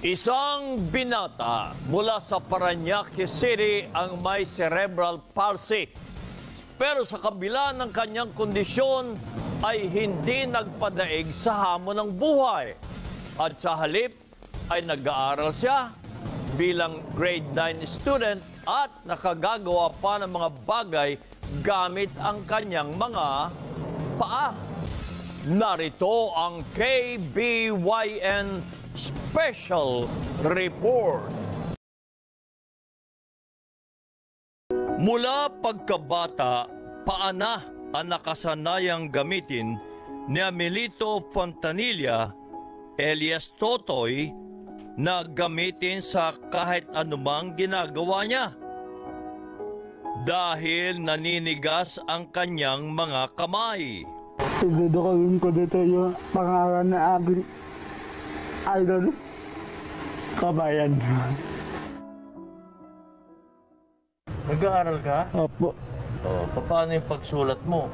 Isang binata mula sa Parañaque City ang may cerebral palsy. Pero sa kabila ng kanyang kondisyon ay hindi nagpadaig sa hamon ng buhay. At sa halip ay nag-aaral siya bilang grade 9 student at nakagagawa pa ng mga bagay gamit ang kanyang mga paa. Narito ang KBYN Special Report. Mula pagkabata, paana ang nakasanayang gamitin ni Amelito Fontanilla alias Totoy na gamitin sa kahit anumang ginagawa niya. Dahil naninigas ang kanyang mga kamay. Idudukawin ko dito yung pangalan na aking idol, kabayan. Nag-aaral ka? Opo. Paano yung pagsulat mo?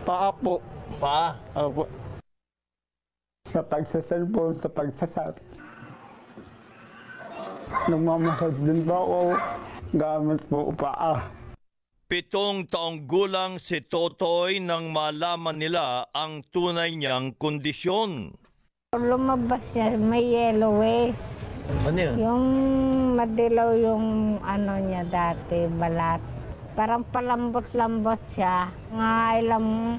Paa po. Pa? Opo. Sa pagsaselfone, sa pagsasat. Nagmamasad din po ako, gamit po paa. 7 taong gulang si Totoy nang malaman nila ang tunay niyang kondisyon. Lumabas siya, may yellowish. Ano yun? Yung madilaw yung ano niya dati, balat. Parang palambot-lambot siya. Nga ilang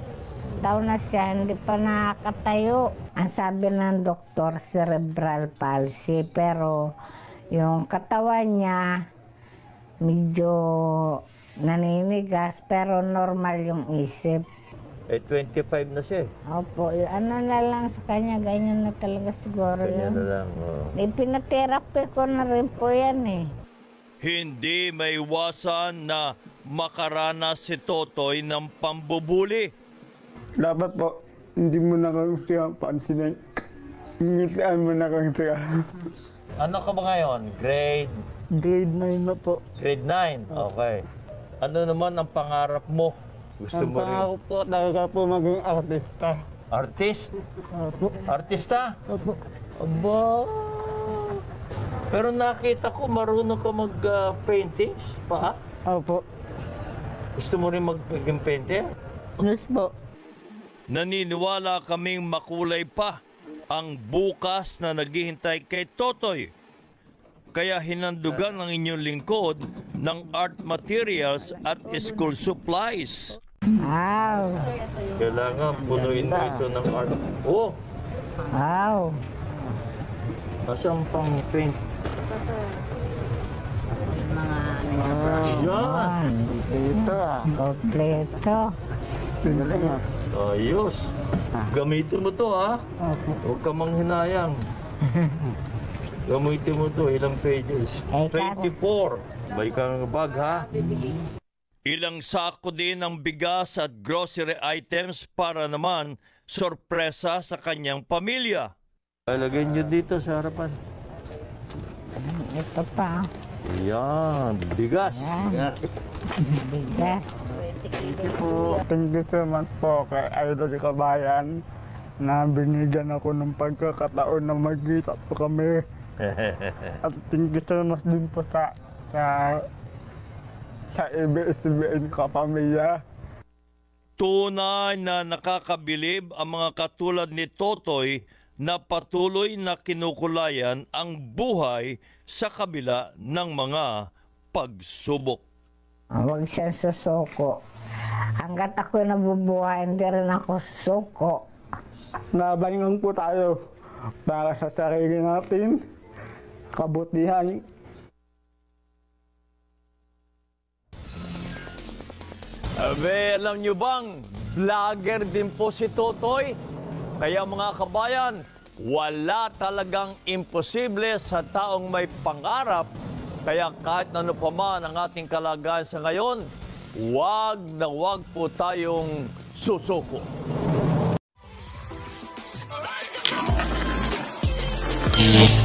taon na siya, hindi pa nakatayo. Ang sabi ng doktor, cerebral palsy. Pero yung katawan niya, medyo naninigas, pero normal yung isip. 25 na siya. Opo, ano na lang sa kanya, ganyan na talaga siguro Ganyan yun. na lang. Ipinatherapy ko na rin po yan eh. Hindi may iwasan na makaranas si Totoy ng pambubuli. Dapat po, hindi mo na kang siya pansinin. Ingitaan mo na kang siya. Ano ka ba ngayon? Grade Grade 9 na po. 9? Okay. Ano naman ang pangarap mo? Gusto Ang mo rin? pangako po, talaga po maging artista. Artist? Opo. Artista? Opo. Aba. Pero nakita ko marunong ka mag-paintings pa. Opo. Gusto mo rin maging painter? Yes po. Naniniwala kaming makulay pa ang bukas na naghihintay kay Totoy. Kaya hinandugan ng inyong lingkod ng art materials at school supplies. Wow! Kailangan punuin mo ito ng art. Oh! Wow! Asang pang paint? Yan! Ito Kompleto. Galing ah. Ayos! Gamitin mo to ha. Huwag ka manghinayang. Gamitin mo to, ilang pages? 24. May kang bag ha. Ilang sako din ng bigas at grocery items para naman sorpresa sa kanyang pamilya. Lagay nyo dito sa harapan. Ito pa. Yan, bigas. Yan. Bigas. Thank you so much po kay Idol Kabayan na binigyan ako ng pagkakataon na magkita po kami. At thank you so much din po sa ABS-CBN kapamilya. Tunay na nakakabilib ang mga katulad ni Totoy na patuloy na kinukulayan ang buhay sa kabila ng mga pagsubok. Huwag siyang susuko. Hanggat ako nabubuhay, hindi rin ako susuko. Nabangan po tayo para sa sarili natin, kabutihan. Abe, alam nyo bang, vlogger din po si Totoy? Kaya mga kabayan, wala talagang imposible sa taong may pangarap. Kaya kahit ano pa man ang ating kalagayan sa ngayon, wag na wag po tayong susuko. Yeah.